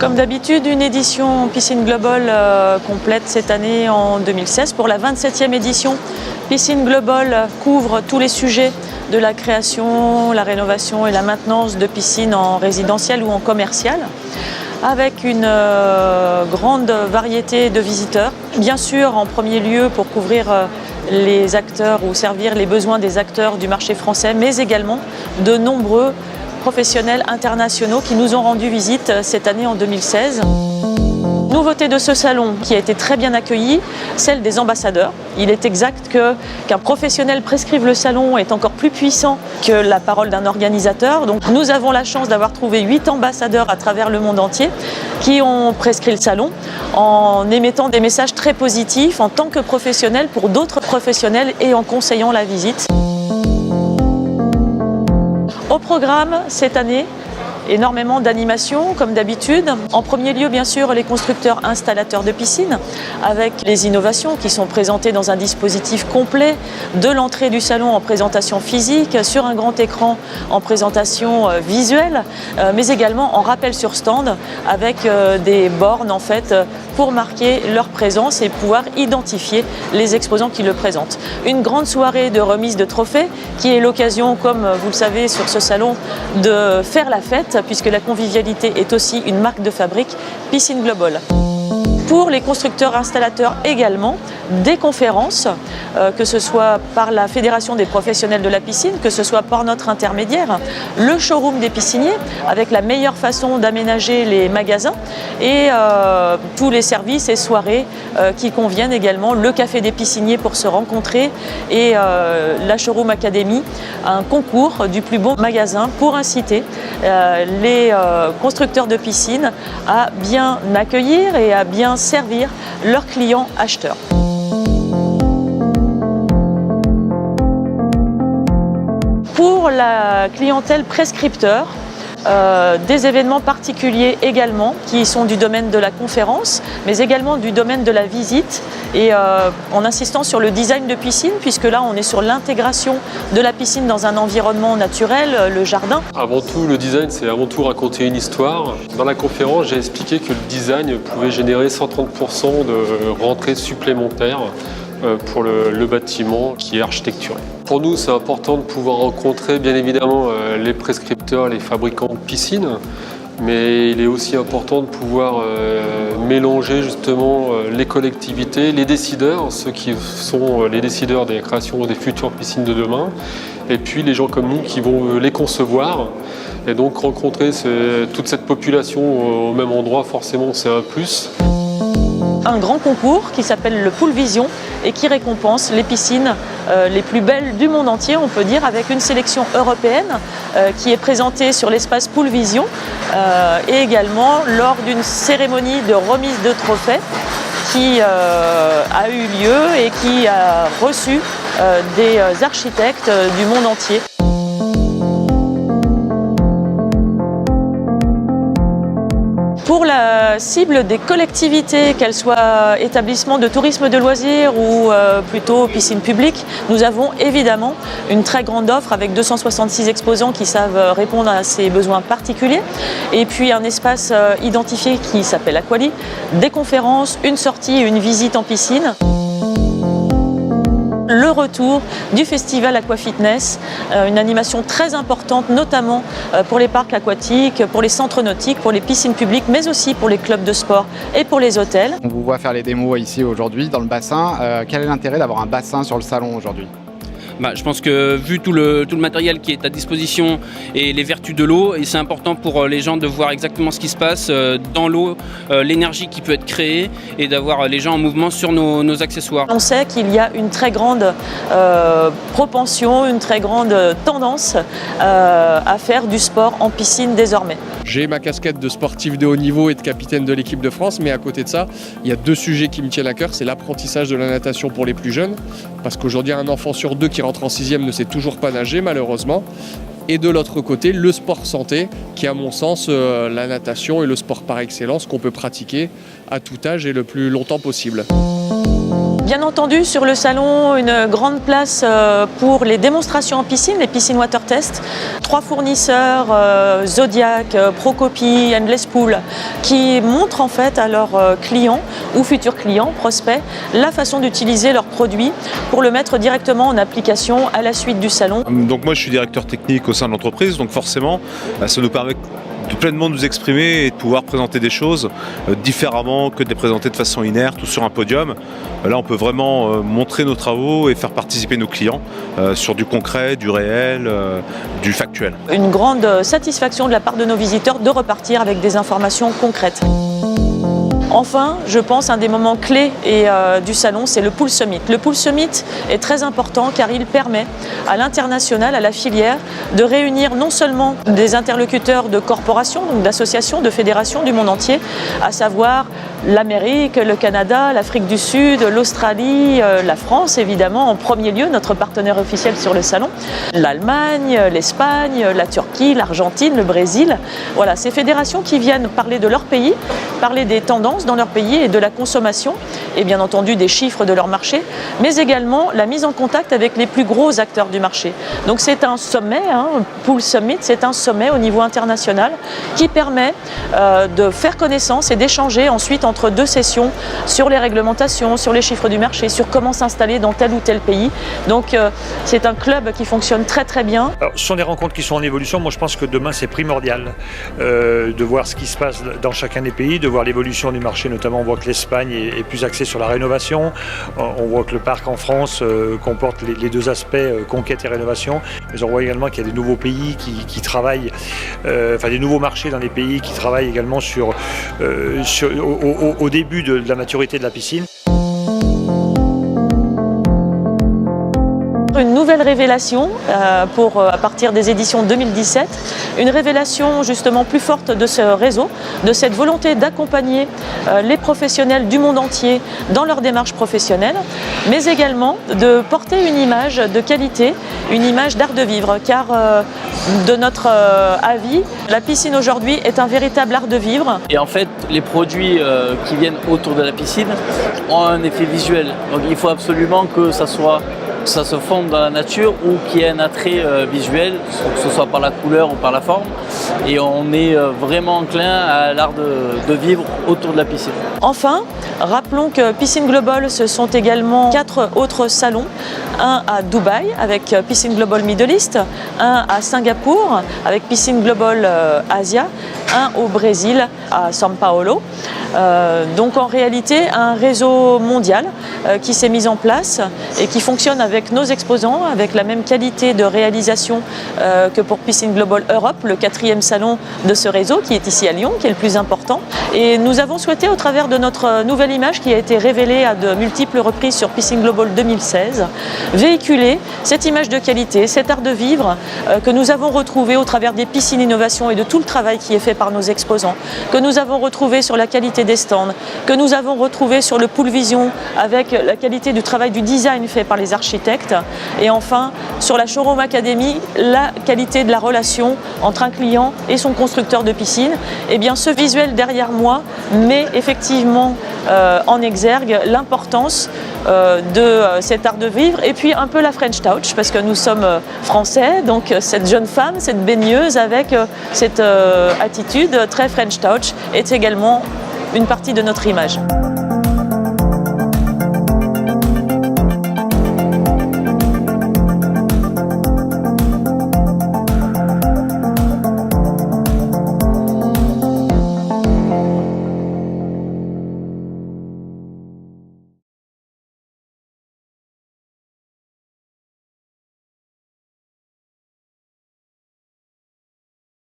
Comme d'habitude, une édition Piscine Global complète cette année en 2016 pour la 27e édition. Piscine Global couvre tous les sujets de la création, la rénovation et la maintenance de piscines en résidentiel ou en commercial, avec une grande variété de visiteurs. Bien sûr, en premier lieu pour couvrir les acteurs ou servir les besoins des acteurs du marché français, mais également de nombreux professionnels internationaux qui nous ont rendu visite cette année en 2016. Nouveauté de ce salon qui a été très bien accueilli, celle des ambassadeurs. Il est exact qu'un professionnel prescrive le salon est encore plus puissant que la parole d'un organisateur. Donc nous avons la chance d'avoir trouvé 8 ambassadeurs à travers le monde entier qui ont prescrit le salon en émettant des messages très positifs en tant que professionnels pour d'autres professionnels et en conseillant la visite. Au programme cette année, énormément d'animations comme d'habitude. En premier lieu, bien sûr, les constructeurs installateurs de piscines avec les innovations qui sont présentées dans un dispositif complet de l'entrée du salon en présentation physique, sur un grand écran en présentation visuelle, mais également en rappel sur stand avec des bornes en fait pour marquer leur présence et pouvoir identifier les exposants qui le présentent. Une grande soirée de remise de trophées qui est l'occasion, comme vous le savez sur ce salon, de faire la fête puisque la convivialité est aussi une marque de fabrique Piscine Global. Pour les constructeurs installateurs également, des conférences, que ce soit par la Fédération des professionnels de la piscine, que ce soit par notre intermédiaire, le showroom des pisciniers, avec la meilleure façon d'aménager les magasins et tous les services et soirées qui conviennent également, le café des pisciniers pour se rencontrer et la Showroom Academy, un concours du plus beau magasin pour inciter les constructeurs de piscines à bien accueillir et à bien servir leurs clients acheteurs. Pour la clientèle prescripteur, des événements particuliers également qui sont du domaine de la conférence, mais également du domaine de la visite et en insistant sur le design de piscine, puisque là on est sur l'intégration de la piscine dans un environnement naturel, le jardin. Avant tout, le design, c'est avant tout raconter une histoire. Dans la conférence, j'ai expliqué que le design pouvait générer 130% de rentrées supplémentaires pour le bâtiment qui est architecturé. Pour nous, c'est important de pouvoir rencontrer bien évidemment les prescripteurs, les fabricants de piscines, mais il est aussi important de pouvoir mélanger justement les collectivités, les décideurs, ceux qui sont les décideurs des créations des futures piscines de demain, et puis les gens comme nous qui vont les concevoir. Et donc rencontrer toute cette population au même endroit, forcément, c'est un plus. Un grand concours qui s'appelle le Pool Vision et qui récompense les piscines les plus belles du monde entier, on peut dire, avec une sélection européenne qui est présentée sur l'espace Pool Vision et également lors d'une cérémonie de remise de trophées qui a eu lieu et qui a reçu des architectes du monde entier. Pour la cible des collectivités, qu'elles soient établissements de tourisme de loisirs ou plutôt piscines publiques, nous avons évidemment une très grande offre avec 266 exposants qui savent répondre à ces besoins particuliers. Et puis un espace identifié qui s'appelle Aquali, des conférences, une sortie et une visite en piscine. Le retour du festival Aquafitness, une animation très importante notamment pour les parcs aquatiques, pour les centres nautiques, pour les piscines publiques, mais aussi pour les clubs de sport et pour les hôtels. On vous voit faire les démos ici aujourd'hui dans le bassin. Quel est l'intérêt d'avoir un bassin sur le salon aujourd'hui ? Je pense que vu tout le matériel qui est à disposition et les vertus de l'eau, et c'est important pour les gens de voir exactement ce qui se passe dans l'eau, l'énergie qui peut être créée et d'avoir les gens en mouvement sur nos accessoires. On sait qu'il y a une très grande propension, une très grande tendance à faire du sport en piscine désormais. J'ai ma casquette de sportif de haut niveau et de capitaine de l'équipe de France, mais à côté de ça, il y a 2 sujets qui me tiennent à cœur. C'est l'apprentissage de la natation pour les plus jeunes, parce qu'aujourd'hui, un enfant sur 2 qui rentre en 6e ne sait toujours pas nager, malheureusement. Et de l'autre côté, le sport santé, qui est à mon sens la natation et le sport par excellence qu'on peut pratiquer à tout âge et le plus longtemps possible. Bien entendu, sur le salon, une grande place pour les démonstrations en piscine, les piscine water test. 3 fournisseurs, Zodiac, Procopy, Endless Pool, qui montrent en fait à leurs clients ou futurs clients, prospects, la façon d'utiliser leurs produits pour le mettre directement en application à la suite du salon. Donc moi je suis directeur technique au sein de l'entreprise, donc forcément ça nous permet de pleinement nous exprimer et de pouvoir présenter des choses différemment que de les présenter de façon inerte ou sur un podium. Là on peut vraiment montrer nos travaux et faire participer nos clients sur du concret, du réel, du factuel. Une grande satisfaction de la part de nos visiteurs de repartir avec des informations concrètes. Enfin, je pense un des moments clés du salon, c'est le Pool Summit. Le Pool Summit est très important car il permet à l'international, à la filière, de réunir non seulement des interlocuteurs de corporations, donc d'associations, de fédérations du monde entier, à savoir l'Amérique, le Canada, l'Afrique du Sud, l'Australie, la France évidemment en premier lieu, notre partenaire officiel sur le salon, l'Allemagne, l'Espagne, la Turquie, l'Argentine, le Brésil. Voilà, ces fédérations qui viennent parler de leur pays, parler des tendances dans leur pays et de la consommation et bien entendu des chiffres de leur marché, mais également la mise en contact avec les plus gros acteurs du marché. Donc c'est un sommet, Pool Summit, c'est un sommet au niveau international qui permet de faire connaissance et d'échanger ensuite entre 2 sessions sur les réglementations, sur les chiffres du marché, sur comment s'installer dans tel ou tel pays. Donc c'est un club qui fonctionne très très bien. Alors, ce sont des rencontres qui sont en évolution. Moi je pense que demain c'est primordial de voir ce qui se passe dans chacun des pays, de voir l'évolution du marché. Notamment, on voit que l'Espagne est plus axée sur la rénovation. On voit que le parc en France comporte les 2 aspects, conquête et rénovation. Mais on voit également qu'il y a des nouveaux pays qui travaillent, des nouveaux marchés dans les pays qui travaillent également au début de la maturité de la piscine. Une nouvelle révélation à partir des éditions 2017, une révélation justement plus forte de ce réseau, de cette volonté d'accompagner les professionnels du monde entier dans leur démarche professionnelle, mais également de porter une image de qualité, une image d'art de vivre, car de notre avis, la piscine aujourd'hui est un véritable art de vivre. Et en fait, les produits qui viennent autour de la piscine ont un effet visuel, donc il faut absolument que ça se fonde dans la nature ou qu'il y ait un attrait visuel, que ce soit par la couleur ou par la forme. Et on est vraiment enclin à l'art de vivre autour de la piscine. Enfin, rappelons que Piscine Global, ce sont également 4 autres salons. Un à Dubaï avec Piscine Global Middle East, un à Singapour avec Piscine Global Asia, un au Brésil à São Paulo. Donc en réalité un réseau mondial qui s'est mis en place et qui fonctionne avec nos exposants, avec la même qualité de réalisation que pour Piscine Global Europe, le 4e salon de ce réseau qui est ici à Lyon, qui est le plus important. Et nous avons souhaité, au travers de notre nouvelle image qui a été révélée à de multiples reprises sur Piscine Global 2016, véhiculer cette image de qualité, cet art de vivre que nous avons retrouvé au travers des piscines innovation et de tout le travail qui est fait par nos exposants, que nous avons retrouvé sur la qualité des stands, que nous avons retrouvé sur le Pool Vision avec la qualité du travail du design fait par les architectes, et enfin sur la Showroom Academy, la qualité de la relation entre un client et son constructeur de piscine. Et bien ce visuel derrière moi met effectivement en exergue l'importance de cet art de vivre et puis un peu la French Touch parce que nous sommes français, donc cette jeune femme, cette baigneuse avec cette attitude très French Touch est également une partie de notre image.